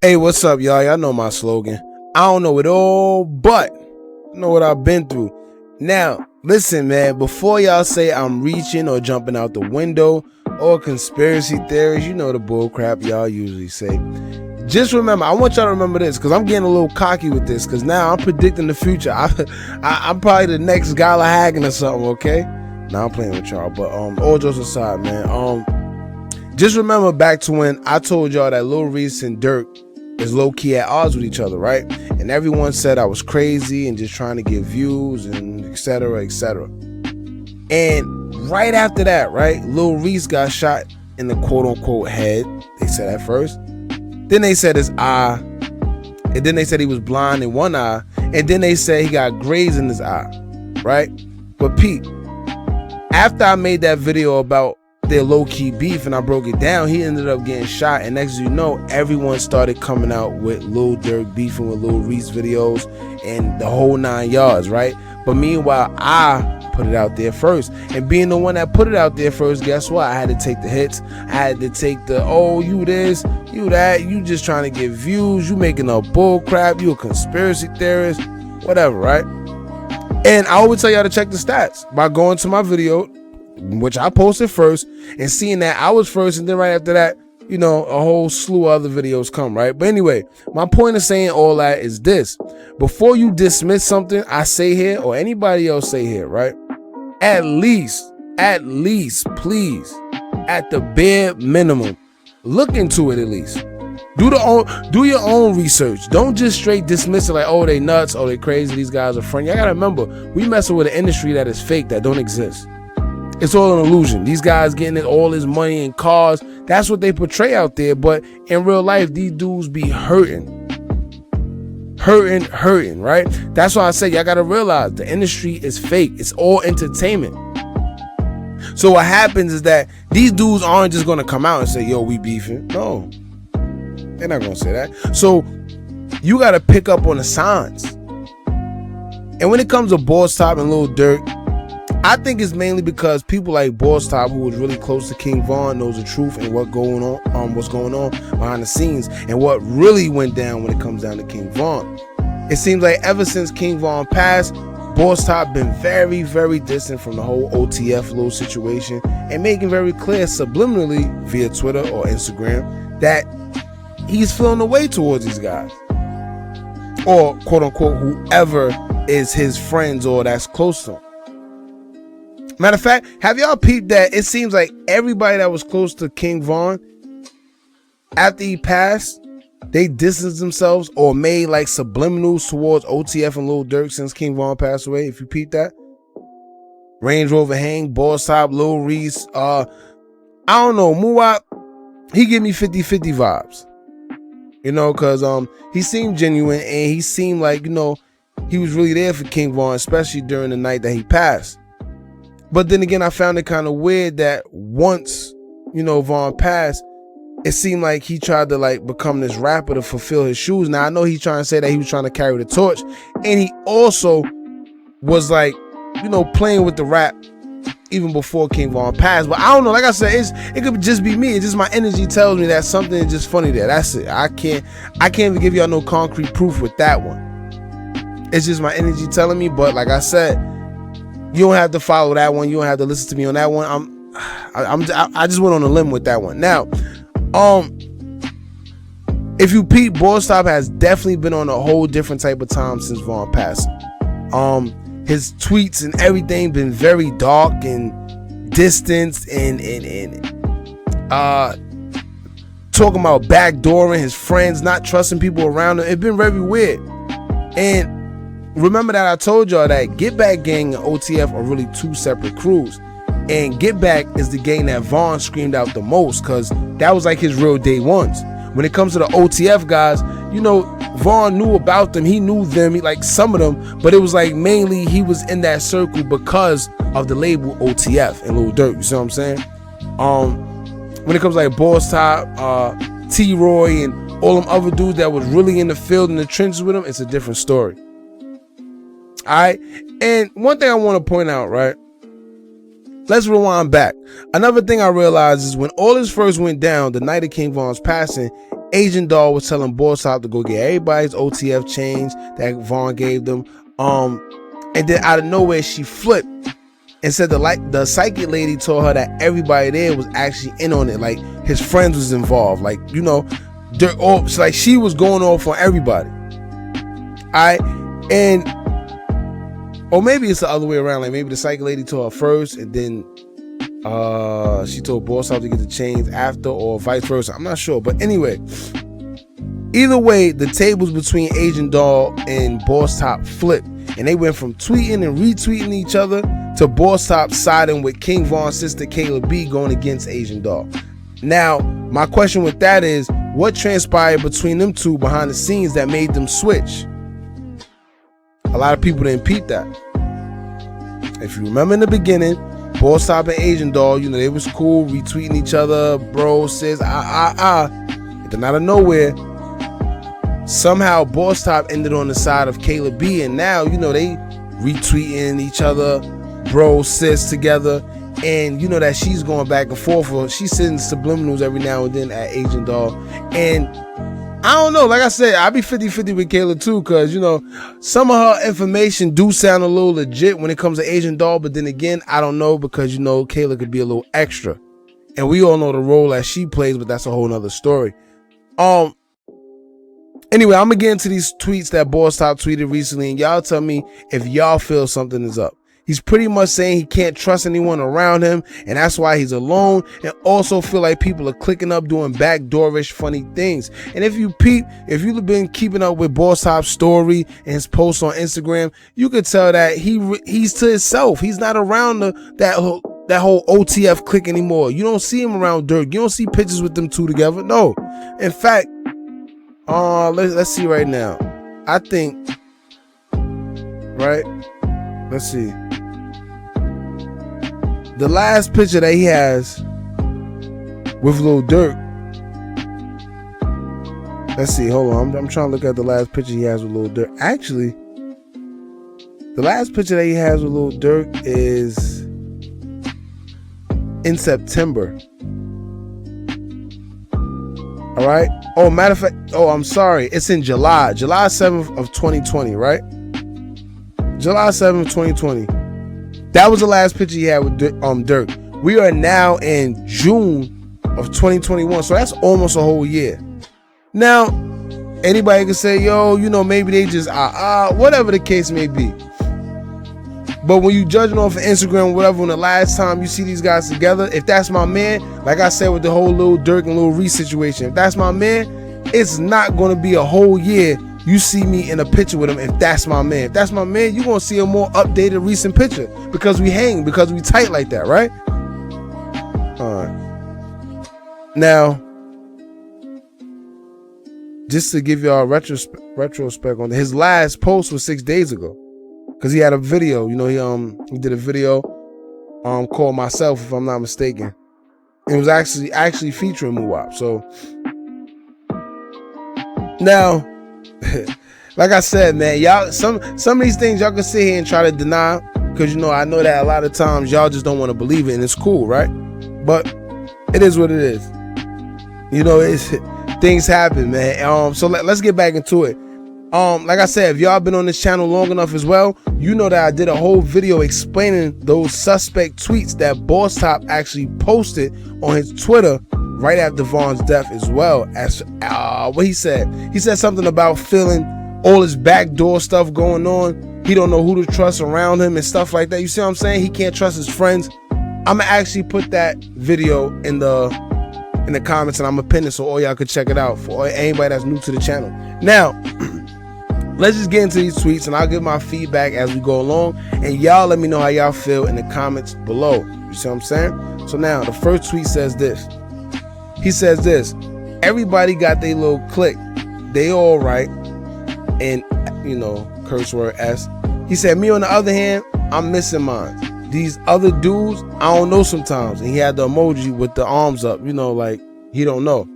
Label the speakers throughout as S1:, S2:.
S1: Hey, what's up, y'all? Y'all know my slogan. I don't know it all, but I know what I've been through. Now, listen, man, before y'all say I'm reaching or jumping out the window or conspiracy theories, you know the bull crap y'all usually say. Just remember, I want y'all to remember this, because I'm getting a little cocky with this, because now I'm predicting the future. I'm probably the next Gala Hagen or something, okay? Now I'm playing with y'all, but all jokes aside, man, just remember back to when I told y'all that Lil Reese and Durk is low-key at odds with each other, right? And everyone said I was crazy and just trying to get views and etc., etc. And right after that, right, Lil Reese got shot in the quote-unquote head. They said at first. Then they said his eye. And then they said he was blind in one eye. And then they said he got grays in his eye, right? But Pete, after I made that video about their low-key beef and I broke it down, he ended up getting shot, and next you know, everyone started coming out with Lil Durk beefing with Lil Reese videos and the whole 9 yards, right? But meanwhile, I put it out there first, and being the one that put it out there first, guess what? I had to take the hits. I had to take the, oh, you this, you that, you just trying to get views, you making up bull crap, you a conspiracy theorist, whatever, right? And I always tell y'all to check the stats by going to my video, which I posted first, and seeing that I was first, and then right after that, you know, a whole slew of other videos come, right? But anyway, my point of saying all that is this: before you dismiss something I say here or anybody else say here, right, at least, please, at the bare minimum, look into it at least. Do your own research. Don't just straight dismiss it like, oh, they nuts, oh, they crazy, these guys are friendly. I gotta remember, we messing with an industry that is fake, that don't exist. It's all an illusion. These guys getting all this money and cars, that's what they portray out there. But in real life, these dudes be hurting, right? That's why I say y'all gotta realize the industry is fake. It's all entertainment. So what happens is that these dudes aren't just gonna come out and say, yo, we beefing. No, they're not gonna say that. So you gotta pick up on the signs. And when it comes to BOSSTOP and Lil Durk, I think it's mainly because people like BOSSTOP, who was really close to King Von, knows the truth and what's going on behind the scenes and what really went down when it comes down to King Von. It seems like ever since King Von passed, BOSSTOP been very, very distant from the whole OTF little situation and making very clear subliminally via Twitter or Instagram that he's feeling the way towards these guys, or quote unquote whoever is his friends or that's close to him. Matter of fact, have y'all peeped that it seems like everybody that was close to King Von, after he passed, they distanced themselves or made like subliminals towards OTF and Lil Durk since King Von passed away? If you peep that, Range Rover Hang, BOSSTOP, Lil Reese, I don't know, Muwap, he give me 50-50 vibes, you know, because he seemed genuine and he seemed like, you know, he was really there for King Von, especially during the night that he passed. But then again, I found it kind of weird that once, you know, Von passed, it seemed like he tried to like become this rapper to fulfill his shoes. Now I know he's trying to say that he was trying to carry the torch, and he also was like, you know, playing with the rap even before King Von passed. But I don't know, like I said, it could just be me. It's just my energy tells me that something is just funny there. That's it. I can't even give y'all no concrete proof with that one. It's just my energy telling me. But like I said, you don't have to follow that one. You don't have to listen to me on that one. I just went on a limb with that one. Now, if you peep, BOSSTOP has definitely been on a whole different type of time since Von passing. His tweets and everything been very dark and distanced and talking about backdooring his friends, not trusting people around him. It's been very weird. And remember that I told y'all that Get Back Gang and OTF are really two separate crews. And Get Back is the gang that Von screamed out the most, because that was like his real day ones. When it comes to the OTF guys, you know, Von knew about them. He knew them, like some of them, but it was like mainly he was in that circle because of the label OTF and Lil Durk. You see what I'm saying? When it comes to like BOSSTOP, T-Roy, and all them other dudes that was really in the field, in the trenches with him, it's a different story. All right. And one thing I want to point out, right? Let's rewind back. Another thing I realized is when all this first went down, the night of King Von's passing, Agent Doll was telling BOSSTOP to go get everybody's OTF chains that Vaughn gave them. And then out of nowhere, she flipped and said the psychic lady told her that everybody there was actually in on it. Like his friends was involved. Like, you know, so like she was going off on everybody. Alright, and or maybe it's the other way around. Like maybe the psychic lady told her first, and then she told BOSSTOP to get the chains after, or vice versa. I'm not sure, but anyway, either way, the tables between Agent Doll and BOSSTOP flipped, and they went from tweeting and retweeting each other to BOSSTOP siding with King Von's sister Kayla B going against Agent Doll. Now, my question with that is, what transpired between them two behind the scenes that made them switch? A lot of people didn't peep that. If you remember in the beginning, BOSSTOP and Agent Doll, you know, they was cool, retweeting each other, bro, sis, and then out of nowhere, somehow BOSSTOP ended on the side of Kayla B, and now, you know, they retweeting each other, bro, sis together, and you know that she's going back and forth, or she's sending subliminals every now and then at Agent Doll. And I don't know, like I said, I be 50-50 with Kayla too, because, you know, some of her information do sound a little legit when it comes to Agent Doll, but then again, I don't know, because, you know, Kayla could be a little extra, and we all know the role that she plays, but that's a whole nother story. Anyway, I'm gonna get into these tweets that BOSSTOP tweeted recently, and y'all tell me if y'all feel something is up. He's pretty much saying he can't trust anyone around him, and that's why he's alone, and also feel like people are clicking up doing backdoorish funny things. And if you've been keeping up with BOSSTOP's story and his posts on Instagram, you could tell that he's to himself. He's not around that whole OTF clique anymore. You don't see him around Durk. You don't see pictures with them two together. No. In fact, let's see right now. I think, right? Let's see. The last picture that he has with Lil Durk. Let's see. Hold on. I'm trying to look at the last picture he has with Lil Durk. Actually, the last picture that he has with Lil Durk is in September. All right. Oh, matter of fact. Oh, I'm sorry. It's in July 7th of 2020, right? July 7th, 2020. That was the last picture he had with Durk. We are now in June of 2021, so that's almost a whole year. Now, anybody can say, yo, you know, maybe they just whatever the case may be. But when you judging off of Instagram or whatever, when the last time you see these guys together, if that's my man, like I said with the whole Lil Durk and Lil Reese situation, if that's my man, it's not going to be a whole year you see me in a picture with him. If that's my man, you're going to see a more updated recent picture, because we hang, because we tight like that, right? All right. Now, just to give y'all a retrospect on his last post was 6 days ago, because he had a video. You know, he did a video called Myself, if I'm not mistaken. It was actually featuring Muwap. So now, like I said, man, y'all, some of these things y'all can sit here and try to deny, because, you know, I know that a lot of times y'all just don't want to believe it, and it's cool, right? But it is what it is. You know, things happen, man. So let's get back into it. Like I said, if y'all been on this channel long enough as well, you know that I did a whole video explaining those suspect tweets that BOSSTOP actually posted on his Twitter right after Vaughn's death, as well as what he said. He said something about feeling all this backdoor stuff going on. He don't know who to trust around him and stuff like that. You see what I'm saying? He can't trust his friends. I'm gonna actually put that video in the comments, and I'm gonna pin it so all y'all could check it out for anybody that's new to the channel. Now, let's just get into these tweets, and I'll give my feedback as we go along, and y'all let me know how y'all feel in the comments below. You see what I'm saying? So now, the first tweet says this. He says this: everybody got their little clique. They all right. And, you know, curse word S. He said, me on the other hand, I'm missing mine. These other dudes, I don't know sometimes. And he had the emoji with the arms up, you know, like he don't know.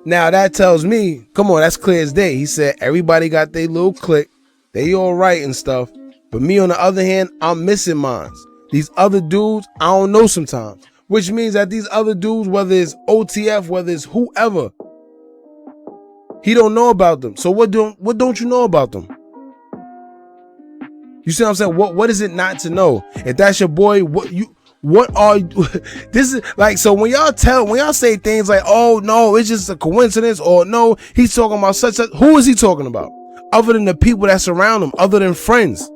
S1: Now that tells me, come on, that's clear as day. He said, everybody got their little clique. They all right and stuff. But me on the other hand, I'm missing mine. These other dudes, I don't know sometimes. Which means that these other dudes, whether it's OTF, whether it's whoever, He don't know about them. So what don't you know about them? You see what I'm saying? What is it not to know? If that's your boy, what are you? This is like, so when y'all say things like, oh no, it's just a coincidence, or no, he's talking about such. Who is he talking about? Other than the people that surround him, other than friends.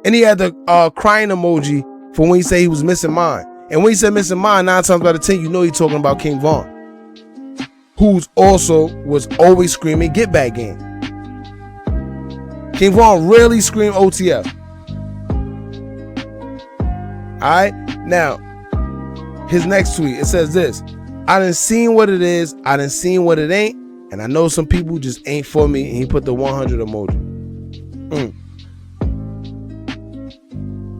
S1: And he had the crying emoji for when he said he was missing mine. And when he said missing mine, 9 times out of 10, you know he's talking about King Von, who's also was always screaming "Get Back Game." King Von rarely screamed OTF. Alright, now his next tweet, it says this: I done seen what it is, I done seen what it ain't, and I know some people just ain't for me. And he put the 100 emoji.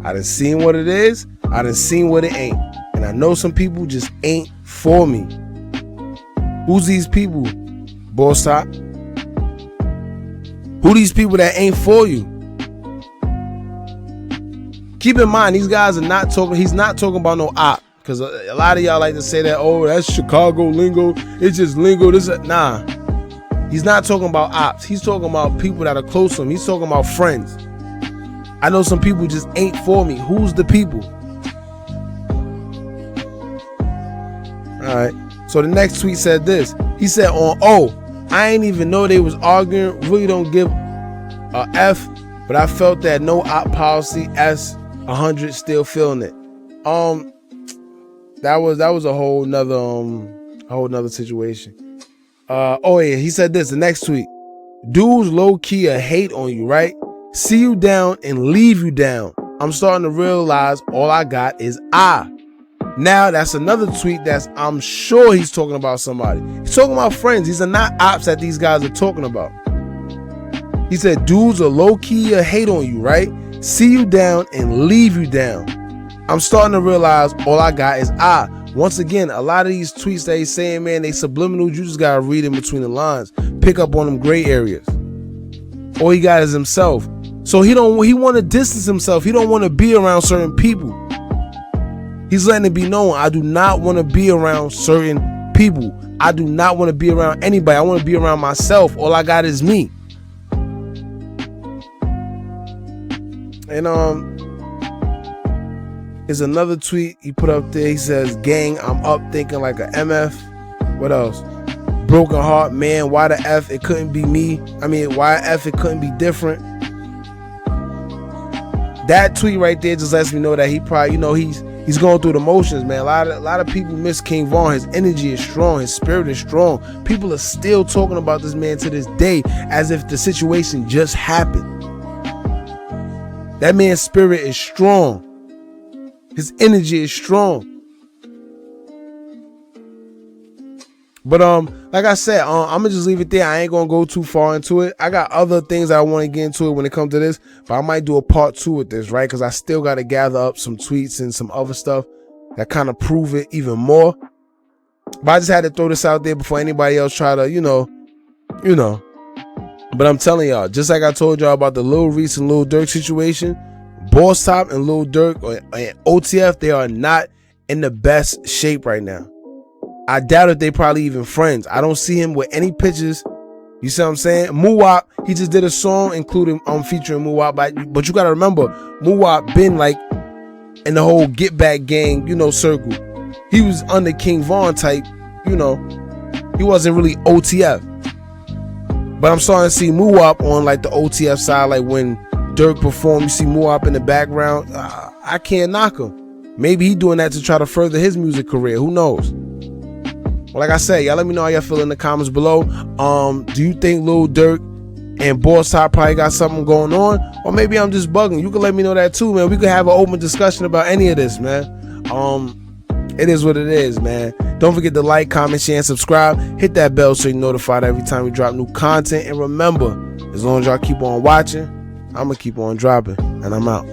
S1: I done seen what it is, I done seen what it ain't, and I know some people just ain't for me. Who's these people, BOSSTOP? Who these people that ain't for you? Keep in mind, these guys are not talking, he's not talking about no op, because a lot of y'all like to say that, oh, that's Chicago lingo, it's just lingo, nah. He's not talking about ops, he's talking about people that are close to him, he's talking about friends. I know some people just ain't for me. Who's the people? Alright, so the next tweet said this. He said I ain't even know they was arguing, really don't give a F, but I felt that no op policy, S100 still feeling it. That was a whole nother situation. Oh yeah, he said this, the next tweet. Dudes low key a hate on you, right? See you down and leave you down. I'm starting to realize all I got is I. Now that's another tweet that's, I'm sure he's talking about somebody. He's talking about friends. These are not ops that these guys are talking about. He said, dudes are low key a hate on you, right? See you down and leave you down. I'm starting to realize all I got is I. Once again, a lot of these tweets that he's saying, man, they subliminal. You just gotta read in between the lines. Pick up on them gray areas. All he got is himself. So he want to distance himself. He don't want to be around certain people. He's letting it be known, I do not want to be around certain people. I do not want to be around anybody. I want to be around myself. All I got is me. And there's another tweet he put up there. He says, gang, I'm up thinking like a MF. What else? Broken heart, man. Why the F it couldn't be me? I mean, why F it couldn't be different? That tweet right there just lets me know that he probably, you know, he's going through the motions, man. A lot of people miss King Von. His energy is strong. His spirit is strong. People are still talking about this man to this day as if the situation just happened. That man's spirit is strong. His energy is strong. But like I said, I'm gonna just leave it there. I ain't gonna go too far into it. I got other things I want to get into it when it comes to this, but I might do a part 2 with this, right? Because I still got to gather up some tweets and some other stuff that kind of prove it even more. But I just had to throw this out there before anybody else try to, you know. But I'm telling y'all, just like I told y'all about the Lil Reese and Lil Durk situation, BOSSTOP and Lil Durk and OTF, they are not in the best shape right now. I doubt if they probably even friends. I don't see him with any pictures. You see what I'm saying? Muwap, he just did a song including featuring Muwap, but you gotta remember, Muwap been like in the whole Get Back gang, you know, circle. He was under King Von type, you know. He wasn't really OTF. But I'm starting to see Muwap on like the OTF side, like when Durk performed, you see Muwap in the background. I can't knock him. Maybe he doing that to try to further his music career. Who knows? Well, like I said, y'all let me know how y'all feel in the comments below. Do you think Lil Durk and BOSSTOP probably got something going on? Or maybe I'm just bugging. You can let me know that too, man. We could have an open discussion about any of this, man. It is what it is, man. Don't forget to like, comment, share, and subscribe. Hit that bell so you're notified every time we drop new content. And remember, as long as y'all keep on watching, I'm going to keep on dropping. And I'm out.